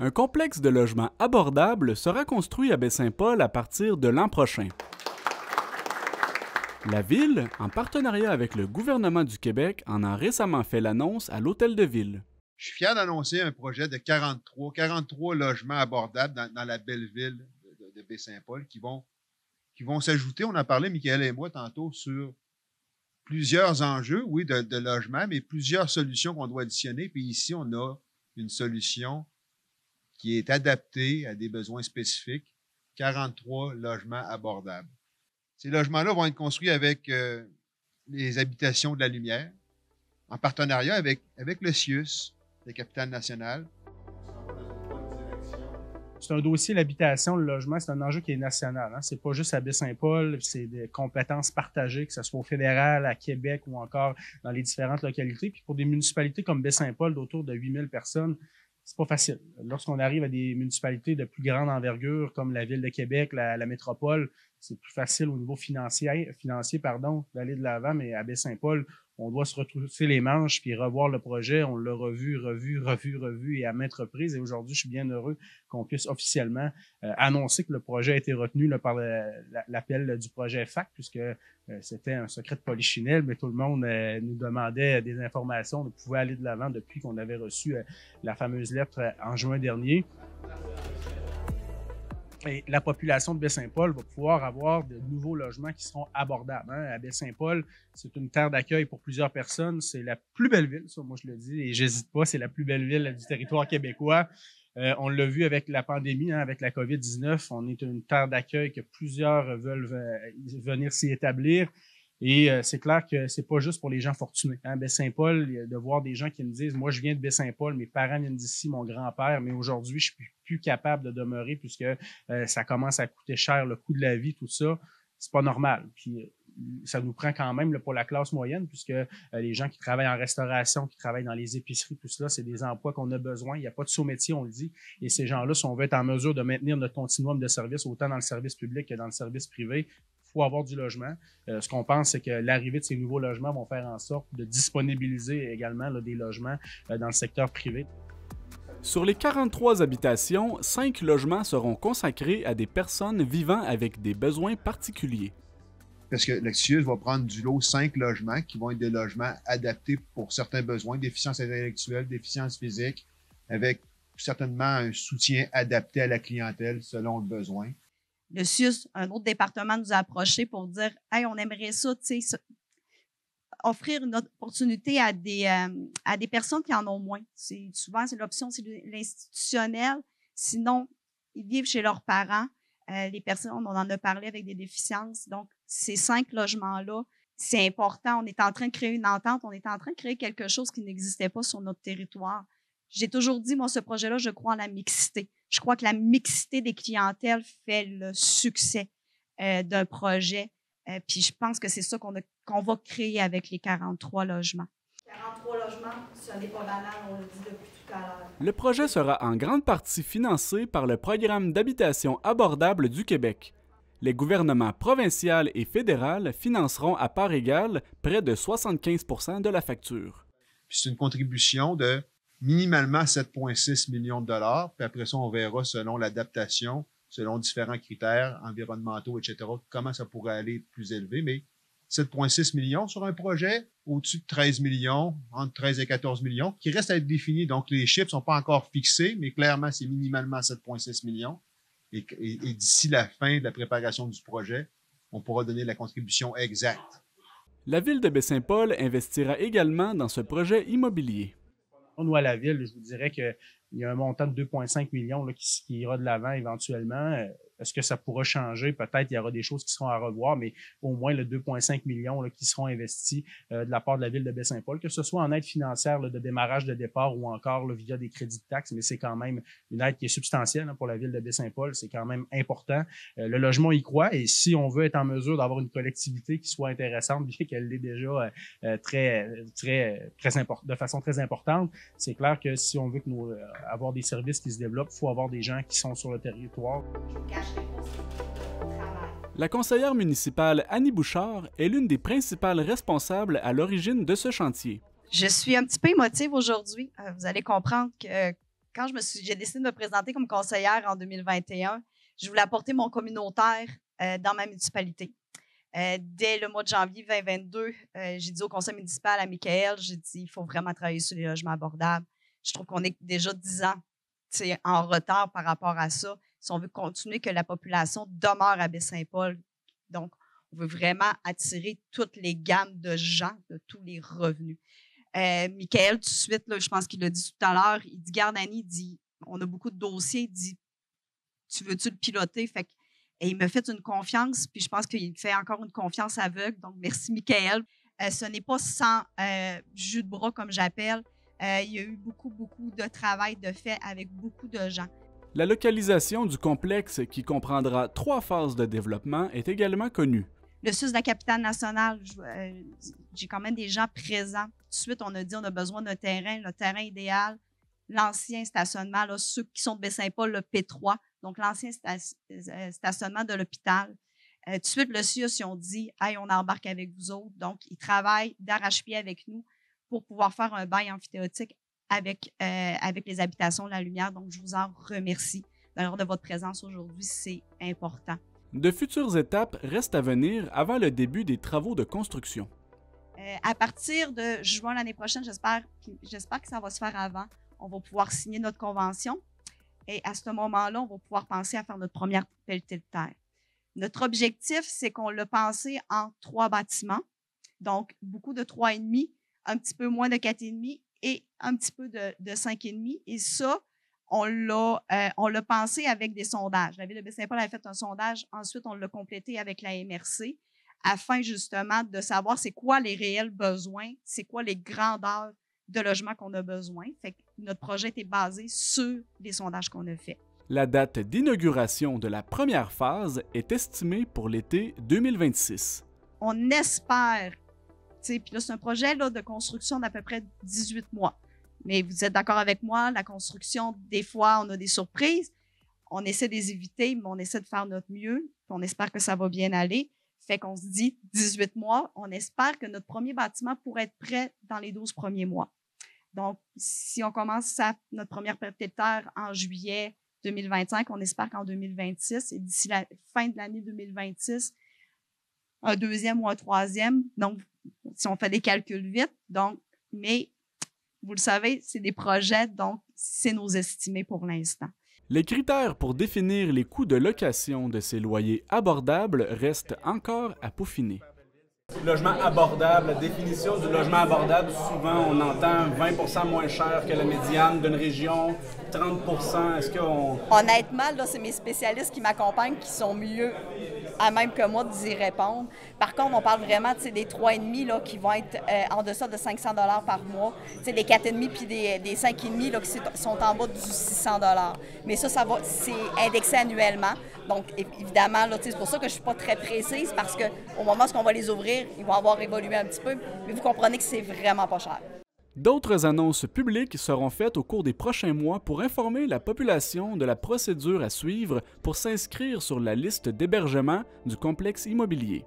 Un complexe de logements abordables sera construit à Baie-Saint-Paul à partir de l'an prochain. La Ville, en partenariat avec le gouvernement du Québec, en a récemment fait l'annonce à l'Hôtel de Ville. Je suis fier d'annoncer un projet de 43 logements abordables dans la belle ville de Baie-Saint-Paul qui vont s'ajouter. On a parlé, Michael et moi, tantôt, sur plusieurs enjeux, oui, de logement, mais plusieurs solutions qu'on doit additionner. Puis ici, on a une solution qui est adaptée à des besoins spécifiques, 43 logements abordables. Ces logements-là vont être construits avec les habitations de la lumière, en partenariat avec le CIUS, le Capital national. C'est un dossier, l'habitation, le logement, c'est un enjeu qui est national. Hein? C'est pas juste à Baie-Saint-Paul, c'est des compétences partagées, que ce soit au fédéral, à Québec ou encore dans les différentes localités. Puis pour des municipalités comme Baie-Saint-Paul, d'autour de 8000 personnes, c'est pas facile. Lorsqu'on arrive à des municipalités de plus grande envergure, comme la Ville de Québec, la métropole, c'est plus facile au niveau financier d'aller de l'avant, mais à Baie-Saint-Paul, on doit se retrousser les manches puis revoir le projet. On l'a revu et à maintes reprises. Et aujourd'hui, je suis bien heureux qu'on puisse officiellement annoncer que le projet a été retenu là, par l'appel du projet FAC, puisque c'était un secret de polichinelle, mais tout le monde nous demandait des informations. On pouvait aller de l'avant depuis qu'on avait reçu la fameuse lettre en juin dernier. Et la population de Baie-Saint-Paul va pouvoir avoir de nouveaux logements qui seront abordables. Hein. À Baie-Saint-Paul, c'est une terre d'accueil pour plusieurs personnes. C'est la plus belle ville, ça, moi je le dis, et j'hésite pas, c'est la plus belle ville du territoire québécois. On l'a vu avec la pandémie, hein, avec la COVID-19. On est une terre d'accueil que plusieurs veulent venir s'y établir. Et c'est clair que c'est pas juste pour les gens fortunés. Hein? Baie-Saint-Paul, de voir des gens qui me disent « Moi, je viens de Baie-Saint-Paul, mes parents viennent d'ici, mon grand-père, mais aujourd'hui, je suis plus capable de demeurer puisque ça commence à coûter cher, le coût de la vie, tout ça. C'est pas normal. » Puis ça nous prend quand même là, pour la classe moyenne, puisque les gens qui travaillent en restauration, qui travaillent dans les épiceries, tout cela, c'est des emplois qu'on a besoin. Il n'y a pas de sous-métier, on le dit. Et ces gens-là, si on veut être en mesure de maintenir notre continuum de service, autant dans le service public que dans le service privé, il faut avoir du logement. Ce qu'on pense, c'est que l'arrivée de ces nouveaux logements vont faire en sorte de disponibiliser également là, des logements dans le secteur privé. Sur les 43 habitations, 5 logements seront consacrés à des personnes vivant avec des besoins particuliers. Parce que le CIUS va prendre du lot 5 logements qui vont être des logements adaptés pour certains besoins, déficience intellectuelle, déficience physique, avec certainement un soutien adapté à la clientèle selon le besoin. Le CIUS, un autre département, nous a approchés pour dire « Hey, on aimerait ça, tu sais, offrir une opportunité à des personnes qui en ont moins. » Souvent, c'est l'option, c'est l'institutionnel. Sinon, ils vivent chez leurs parents. Les personnes, on en a parlé avec des déficiences. Donc, ces 5 logements-là, c'est important. On est en train de créer une entente. On est en train de créer quelque chose qui n'existait pas sur notre territoire. J'ai toujours dit, moi, ce projet-là, je crois en la mixité. Je crois que la mixité des clientèles fait le succès d'un projet. Puis je pense que c'est ça qu'on va créer avec les 43 logements. 43 logements, ce n'est pas banal, on le dit depuis tout à l'heure. Le projet sera en grande partie financé par le Programme d'habitation abordable du Québec. Les gouvernements provincial et fédéral financeront à part égale près de 75 % de la facture. Puis c'est une contribution de minimalement 7,6 millions de dollars. Puis après ça, on verra selon l'adaptation, selon différents critères environnementaux, etc., comment ça pourrait aller plus élevé. Mais 7,6 millions sur un projet au-dessus de 13 millions, entre 13 et 14 millions, qui reste à être défini. Donc, les chiffres ne sont pas encore fixés, mais clairement, c'est minimalement 7,6 millions. Et d'ici la fin de la préparation du projet, on pourra donner la contribution exacte. La Ville de Baie-Saint-Paul investira également dans ce projet immobilier. Nous, à la Ville, je vous dirais qu'il y a un montant de 2,5 millions là, qui ira de l'avant éventuellement. Est-ce que ça pourra changer? Peut-être il y aura des choses qui seront à revoir, mais au moins le 2,5 millions là, qui seront investis de la part de la Ville de Baie-Saint-Paul, que ce soit en aide financière là, de démarrage de départ ou encore là, via des crédits de taxes, mais c'est quand même une aide qui est substantielle là, pour la Ville de Baie-Saint-Paul. C'est quand même important. Le logement y croit et si on veut être en mesure d'avoir une collectivité qui soit intéressante, bien qu'elle l'est déjà de façon très importante, c'est clair que si on veut que avoir des services qui se développent, il faut avoir des gens qui sont sur le territoire. La conseillère municipale Annie Bouchard est l'une des principales responsables à l'origine de ce chantier. Je suis un petit peu émotive aujourd'hui. Vous allez comprendre que quand j'ai décidé de me présenter comme conseillère en 2021, je voulais apporter mon communautaire dans ma municipalité. Dès le mois de janvier 2022, j'ai dit au conseil municipal, à Michael, j'ai dit, il faut vraiment travailler sur les logements abordables. Je trouve qu'on est déjà 10 ans en retard par rapport à ça. Si on veut continuer que la population demeure à Baie-Saint-Paul, donc on veut vraiment attirer toutes les gammes de gens, de tous les revenus. Michael, tout de suite, là, je pense qu'il l'a dit tout à l'heure, il dit, garde Annie, il dit, on a beaucoup de dossiers, il dit, tu veux-tu le piloter? Fait que, et il m'a fait une confiance, puis je pense qu'il fait encore une confiance aveugle. Donc, merci, Michael. Ce n'est pas sans jus de bras, comme j'appelle. Il y a eu beaucoup de travail de fait avec beaucoup de gens. La localisation du complexe, qui comprendra 3 phases de développement, est également connue. Le sud de la capitale nationale, j'ai quand même des gens présents. Tout de suite, on a dit on a besoin d'un terrain, le terrain idéal. L'ancien stationnement, là, ceux qui sont de Baie-Saint-Paul, le P3, donc l'ancien stationnement de l'hôpital. Tout de suite, le CIUS, ils ont dit « Hey, on embarque avec vous autres ». Donc, ils travaillent d'arrache-pied avec nous pour pouvoir faire un bail amphithéotique avec les habitations de la lumière. Donc, je vous en remercie. D'ailleurs, de votre présence aujourd'hui, c'est important. De futures étapes restent à venir avant le début des travaux de construction. À partir de juin l'année prochaine, j'espère que ça va se faire avant. On va pouvoir signer notre convention. Et à ce moment-là, on va pouvoir penser à faire notre première pelletée de terre. Notre objectif, c'est qu'on l'a pensé en 3 bâtiments. Donc, beaucoup de 3,5, un petit peu moins de 4,5 et un petit peu de 5,5. Et ça, on l'a pensé avec des sondages. La Ville de Baie-Saint-Paul avait fait un sondage. Ensuite, on l'a complété avec la MRC afin justement de savoir c'est quoi les réels besoins, c'est quoi les grandeurs de logements qu'on a besoin. Fait que notre projet est basé sur les sondages qu'on a faits. La date d'inauguration de la première phase est estimée pour l'été 2026. On espère, puis là, c'est un projet là, de construction d'à peu près 18 mois. Mais vous êtes d'accord avec moi, la construction, des fois, on a des surprises. On essaie de les éviter, mais on essaie de faire notre mieux. Puis on espère que ça va bien aller. Fait qu'on se dit 18 mois. On espère que notre premier bâtiment pourrait être prêt dans les 12 premiers mois. Donc, si on commence notre première pelletée de terre en juillet 2025, on espère qu'en 2026, et d'ici la fin de l'année 2026, un deuxième ou un troisième. Donc, si on fait des calculs vite, mais vous le savez, c'est des projets, donc c'est nos estimés pour l'instant. Les critères pour définir les coûts de location de ces loyers abordables restent encore à peaufiner. Logement abordable, la définition du logement abordable, souvent on entend 20% moins cher que la médiane d'une région, 30%, est-ce qu'on... Honnêtement, là, c'est mes spécialistes qui m'accompagnent qui sont mieux à même que moi d'y répondre. Par contre, on parle vraiment des 3,5 là, qui vont être en deçà de 500 $ par mois, des 4,5 puis des 5,5 là, qui sont en bas du 600 $. Mais ça c'est indexé annuellement. Donc, évidemment, là, c'est pour ça que je ne suis pas très précise parce qu'au moment où on va les ouvrir, ils vont avoir évolué un petit peu. Mais vous comprenez que c'est vraiment pas cher. D'autres annonces publiques seront faites au cours des prochains mois pour informer la population de la procédure à suivre pour s'inscrire sur la liste d'hébergement du complexe immobilier.